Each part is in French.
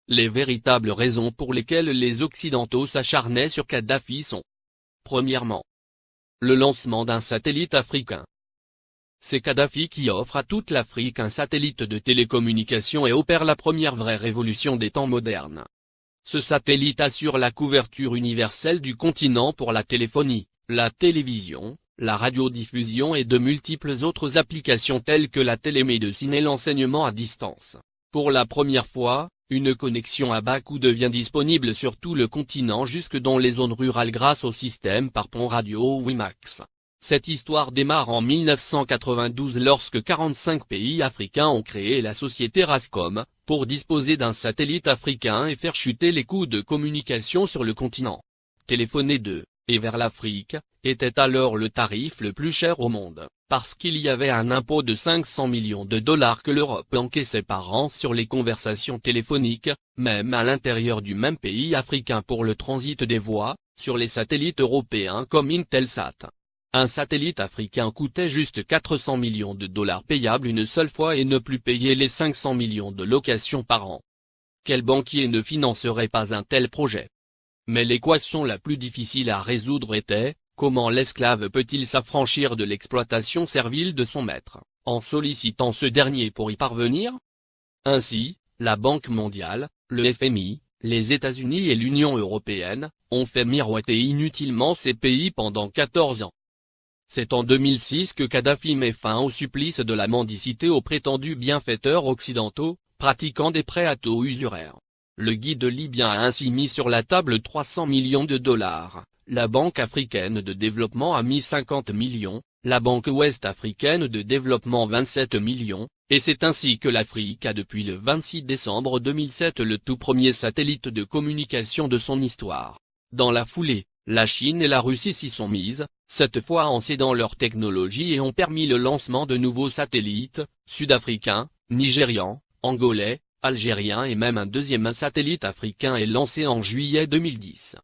Les véritables raisons pour lesquelles les Occidentaux s'acharnaient sur Kadhafi sont: premièrement, le lancement d'un satellite africain. C'est Kadhafi qui offre à toute l'Afrique un satellite de télécommunication et opère la première vraie révolution des temps modernes. Ce satellite assure la couverture universelle du continent pour la téléphonie, la télévision, la radiodiffusion et de multiples autres applications telles que la télémédecine et l'enseignement à distance. Pour la première fois, une connexion à bas coût devient disponible sur tout le continent jusque dans les zones rurales grâce au système par pont radio WiMAX. Cette histoire démarre en 1992 lorsque 45 pays africains ont créé la société Rascom, pour disposer d'un satellite africain et faire chuter les coûts de communication sur le continent. Téléphoner de et vers l'Afrique était alors le tarif le plus cher au monde, parce qu'il y avait un impôt de 500 millions de dollars que l'Europe encaissait par an sur les conversations téléphoniques, même à l'intérieur du même pays africain pour le transit des voix, sur les satellites européens comme Intelsat. Un satellite africain coûtait juste 400 millions de dollars payables une seule fois et ne plus payer les 500 millions de locations par an. Quel banquier ne financerait pas un tel projet? Mais l'équation la plus difficile à résoudre était: comment l'esclave peut-il s'affranchir de l'exploitation servile de son maître, en sollicitant ce dernier pour y parvenir? Ainsi, la Banque mondiale, le FMI, les États-Unis et l'Union européenne, ont fait miroiter inutilement ces pays pendant 14 ans. C'est en 2006 que Kadhafi met fin au supplice de la mendicité aux prétendus bienfaiteurs occidentaux, pratiquant des prêts à taux usuraires. Le guide libyen a ainsi mis sur la table 300 millions de dollars, la Banque africaine de développement a mis 50 millions, la Banque ouest-africaine de développement 27 millions, et c'est ainsi que l'Afrique a depuis le 26 décembre 2007 le tout premier satellite de communication de son histoire. Dans la foulée, la Chine et la Russie s'y sont mises, cette fois en cédant leur technologie et ont permis le lancement de nouveaux satellites, sud-africains, nigérians, angolais, algériens et même un deuxième satellite africain est lancé en juillet 2010.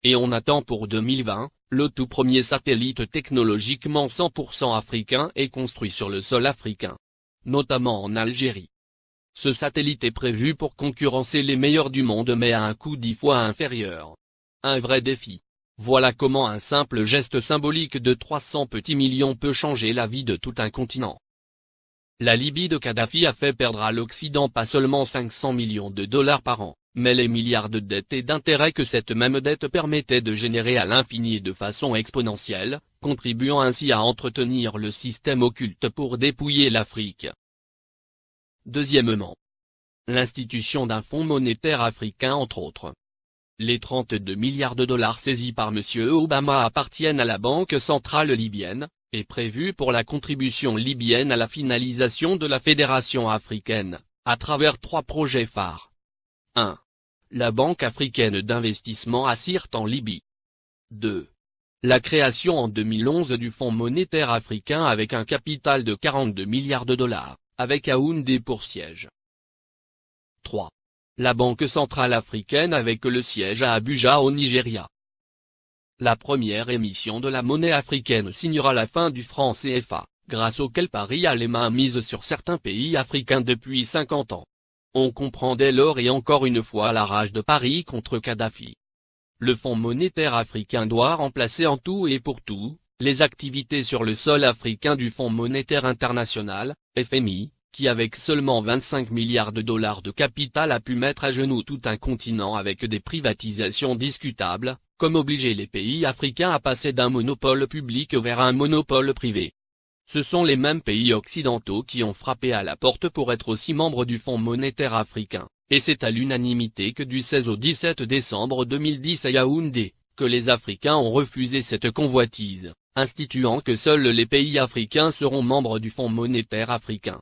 Et on attend pour 2020, le tout premier satellite technologiquement 100% africain est construit sur le sol africain, notamment en Algérie. Ce satellite est prévu pour concurrencer les meilleurs du monde mais à un coût 10 fois inférieur. Un vrai défi. Voilà comment un simple geste symbolique de 300 petits millions peut changer la vie de tout un continent. La Libye de Kadhafi a fait perdre à l'Occident pas seulement 500 millions de dollars par an, mais les milliards de dettes et d'intérêts que cette même dette permettait de générer à l'infini et de façon exponentielle, contribuant ainsi à entretenir le système occulte pour dépouiller l'Afrique. Deuxièmement, l'institution d'un fonds monétaire africain entre autres. Les 32 milliards de dollars saisis par M. Obama appartiennent à la Banque centrale libyenne, et prévus pour la contribution libyenne à la finalisation de la Fédération africaine, à travers 3 projets phares. 1. La Banque africaine d'investissement à Sirte en Libye. 2. La création en 2011 du Fonds monétaire africain avec un capital de 42 milliards de dollars, avec Yaoundé pour siège. 3. La Banque centrale africaine avec le siège à Abuja au Nigeria. La première émission de la monnaie africaine signera la fin du franc CFA, grâce auquel Paris a les mains mises sur certains pays africains depuis 50 ans. On comprend dès lors et encore une fois la rage de Paris contre Kadhafi. Le Fonds monétaire africain doit remplacer en tout et pour tout, les activités sur le sol africain du Fonds monétaire international, FMI, qui avec seulement 25 milliards de dollars de capital a pu mettre à genoux tout un continent avec des privatisations discutables, comme obliger les pays africains à passer d'un monopole public vers un monopole privé. Ce sont les mêmes pays occidentaux qui ont frappé à la porte pour être aussi membres du Fonds monétaire africain, et c'est à l'unanimité que du 16 au 17 décembre 2010 à Yaoundé, que les Africains ont refusé cette convoitise, instituant que seuls les pays africains seront membres du Fonds monétaire africain.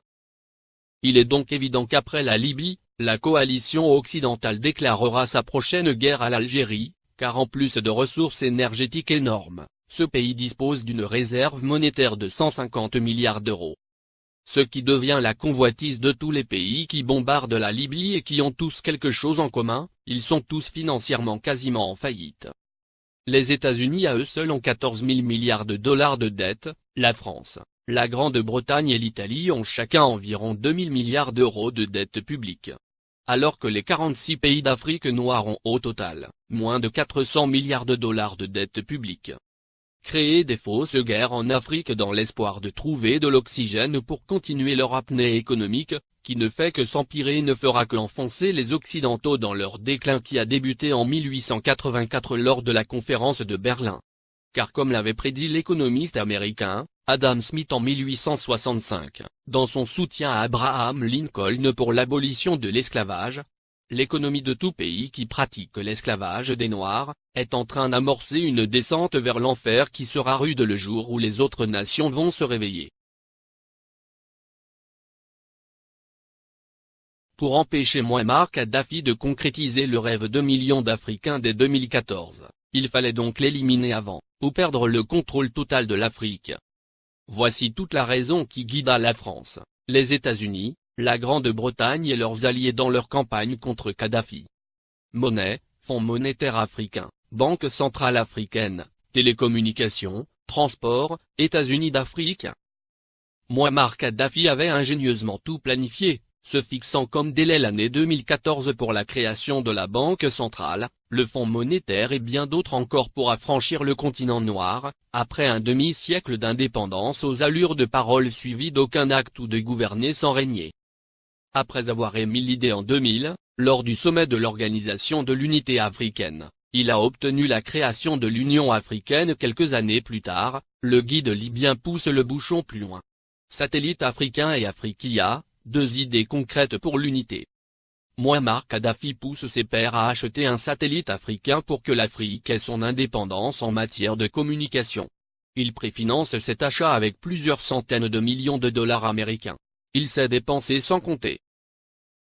Il est donc évident qu'après la Libye, la coalition occidentale déclarera sa prochaine guerre à l'Algérie, car en plus de ressources énergétiques énormes, ce pays dispose d'une réserve monétaire de 150 milliards d'euros. Ce qui devient la convoitise de tous les pays qui bombardent la Libye et qui ont tous quelque chose en commun, ils sont tous financièrement quasiment en faillite. Les États-Unis à eux seuls ont 14 000 milliards de dollars de dette, la France, la Grande-Bretagne et l'Italie ont chacun environ 2 000 milliards d'euros de dette publique. alors que les 46 pays d'Afrique noire ont au total, moins de 400 milliards de dollars de dette publique. Créer des fausses guerres en Afrique dans l'espoir de trouver de l'oxygène pour continuer leur apnée économique, qui ne fait que s'empirer et ne fera qu'enfoncer les Occidentaux dans leur déclin qui a débuté en 1884 lors de la conférence de Berlin. Car comme l'avait prédit l'économiste américain, Adam Smith en 1865, dans son soutien à Abraham Lincoln pour l'abolition de l'esclavage, l'économie de tout pays qui pratique l'esclavage des Noirs, est en train d'amorcer une descente vers l'enfer qui sera rude le jour où les autres nations vont se réveiller. Pour empêcher Mouammar Kadhafi de concrétiser le rêve de millions d'Africains dès 2014, il fallait donc l'éliminer avant, ou perdre le contrôle total de l'Afrique. Voici toute la raison qui guida la France, les États-Unis, la Grande-Bretagne et leurs alliés dans leur campagne contre Kadhafi. Monnaie, Fonds monétaire africain, Banque centrale africaine, télécommunications, transport, États-Unis d'Afrique. Mouammar Kadhafi avait ingénieusement tout planifié, se fixant comme délai l'année 2014 pour la création de la Banque centrale, le Fonds monétaire et bien d'autres encore pour affranchir le continent noir, après un demi-siècle d'indépendance aux allures de paroles suivies d'aucun acte ou de gouverner sans régner. Après avoir émis l'idée en 2000, lors du sommet de l'Organisation de l'Unité africaine, il a obtenu la création de l'Union africaine quelques années plus tard, le guide libyen pousse le bouchon plus loin. Satellite africain et Afriquia, deux idées concrètes pour l'unité. Mouammar Kadhafi pousse ses pairs à acheter un satellite africain pour que l'Afrique ait son indépendance en matière de communication. Il préfinance cet achat avec plusieurs centaines de millions de dollars américains. Il s'est dépensé sans compter.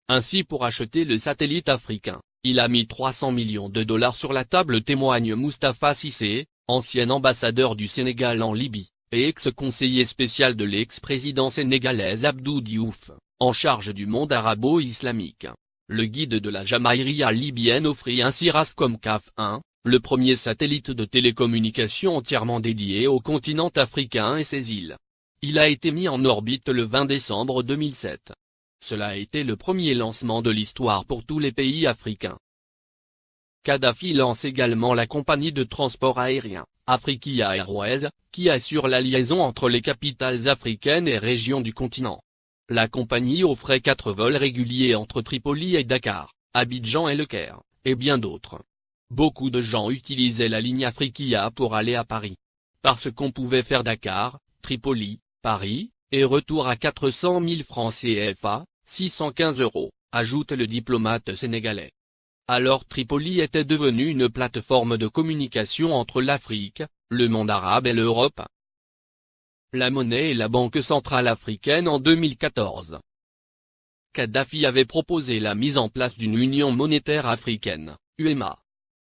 Ainsi pour acheter le satellite africain, il a mis 300 millions de dollars sur la table, témoigne Moustapha Cissé, ancien ambassadeur du Sénégal en Libye, et ex-conseiller spécial de l'ex-président sénégalais Abdou Diouf, en charge du monde arabo-islamique. Le guide de la Jamaïria libyenne offrit ainsi Rascom CAF 1, le premier satellite de télécommunication entièrement dédié au continent africain et ses îles. Il a été mis en orbite le 20 décembre 2007. Cela a été le premier lancement de l'histoire pour tous les pays africains. Kadhafi lance également la compagnie de transport aérien, Afriquia Airways, qui assure la liaison entre les capitales africaines et régions du continent. La compagnie offrait 4 vols réguliers entre Tripoli et Dakar, Abidjan et Le Caire, et bien d'autres. Beaucoup de gens utilisaient la ligne Afriquia pour aller à Paris. Parce qu'on pouvait faire Dakar, Tripoli, Paris, et retour à 400 000 francs CFA, 615 €, ajoute le diplomate sénégalais. Alors Tripoli était devenue une plateforme de communication entre l'Afrique, le monde arabe et l'Europe. La monnaie et la Banque centrale africaine en 2014. Kadhafi avait proposé la mise en place d'une union monétaire africaine, UEMA.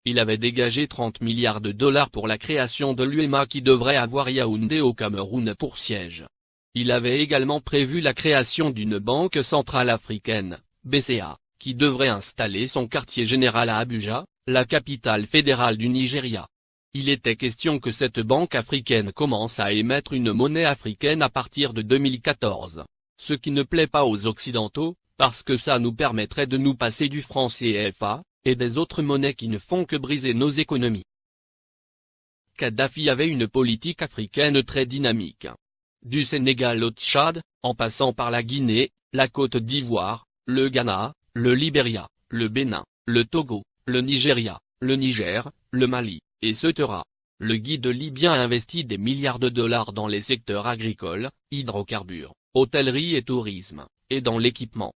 Il avait dégagé 30 milliards de dollars pour la création de l'UEMA qui devrait avoir Yaoundé au Cameroun pour siège. Il avait également prévu la création d'une banque centrale africaine, BCA, qui devrait installer son quartier général à Abuja, la capitale fédérale du Nigeria. Il était question que cette banque africaine commence à émettre une monnaie africaine à partir de 2014. Ce qui ne plaît pas aux Occidentaux, parce que ça nous permettrait de nous passer du franc CFA, et des autres monnaies qui ne font que briser nos économies. Kadhafi avait une politique africaine très dynamique. Du Sénégal au Tchad, en passant par la Guinée, la Côte d'Ivoire, le Ghana, le Libéria, le Bénin, le Togo, le Nigeria, le Niger, le Mali, etc. Le guide libyen a investi des milliards de dollars dans les secteurs agricoles, hydrocarbures, hôtellerie et tourisme, et dans l'équipement.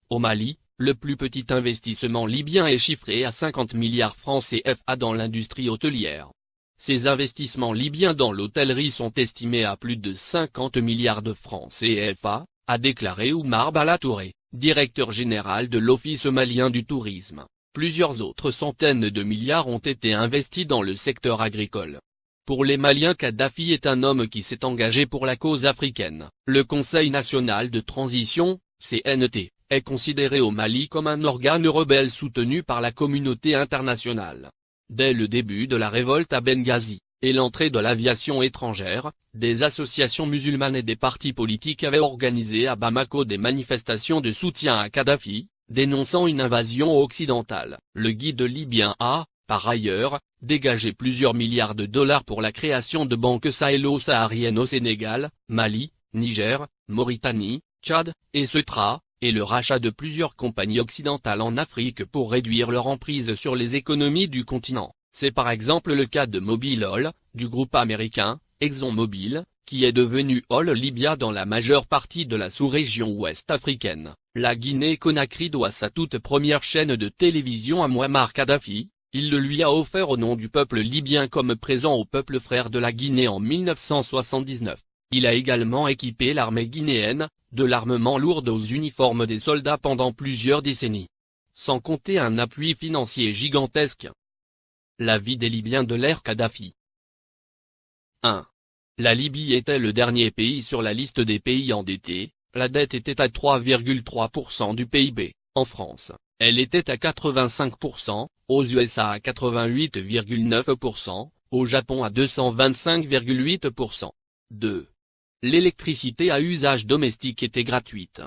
Au Mali, le plus petit investissement libyen est chiffré à 50 milliards francs CFA dans l'industrie hôtelière. Ces investissements libyens dans l'hôtellerie sont estimés à plus de 50 milliards de francs CFA, a déclaré Oumar Balatouré, directeur général de l'Office malien du tourisme. Plusieurs autres centaines de milliards ont été investis dans le secteur agricole. Pour les Maliens, Kadhafi est un homme qui s'est engagé pour la cause africaine. Le Conseil national de transition, CNT, est considéré au Mali comme un organe rebelle soutenu par la communauté internationale. Dès le début de la révolte à Benghazi, et l'entrée de l'aviation étrangère, des associations musulmanes et des partis politiques avaient organisé à Bamako des manifestations de soutien à Kadhafi, dénonçant une invasion occidentale. Le guide libyen a, par ailleurs, dégagé plusieurs milliards de dollars pour la création de banques sahélo-sahariennes au Sénégal, Mali, Niger, Mauritanie, Tchad, et Ceuta, et le rachat de plusieurs compagnies occidentales en Afrique pour réduire leur emprise sur les économies du continent. C'est par exemple le cas de Mobil Oil, du groupe américain, ExxonMobil, qui est devenu Oil Libya dans la majeure partie de la sous-région ouest africaine. La Guinée-Conakry doit sa toute première chaîne de télévision à Mouammar Kadhafi. Il le lui a offert au nom du peuple libyen comme présent au peuple frère de la Guinée en 1979. Il a également équipé l'armée guinéenne, de l'armement lourd aux uniformes des soldats pendant plusieurs décennies. Sans compter un appui financier gigantesque. La vie des Libyens de l'ère Kadhafi. 1. La Libye était le dernier pays sur la liste des pays endettés, la dette était à 3,3% du PIB, en France, elle était à 85%, aux USA à 88,9%, au Japon à 225,8%. 2. L'électricité à usage domestique était gratuite.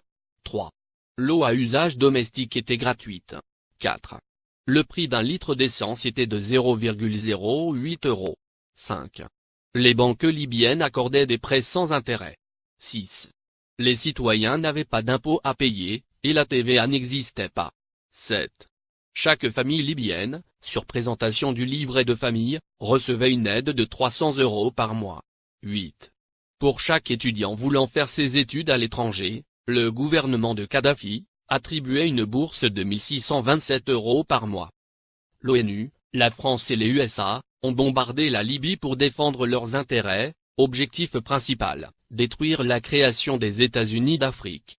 3. L'eau à usage domestique était gratuite. 4. Le prix d'un litre d'essence était de 0,08 €. 5. Les banques libyennes accordaient des prêts sans intérêt. 6. Les citoyens n'avaient pas d'impôts à payer, et la TVA n'existait pas. 7. Chaque famille libyenne, sur présentation du livret de famille, recevait une aide de 300 € par mois. 8. Pour chaque étudiant voulant faire ses études à l'étranger, le gouvernement de Kadhafi attribuait une bourse de 1627 € par mois. L'ONU, la France et les USA ont bombardé la Libye pour défendre leurs intérêts, objectif principal, détruire la création des États-Unis d'Afrique.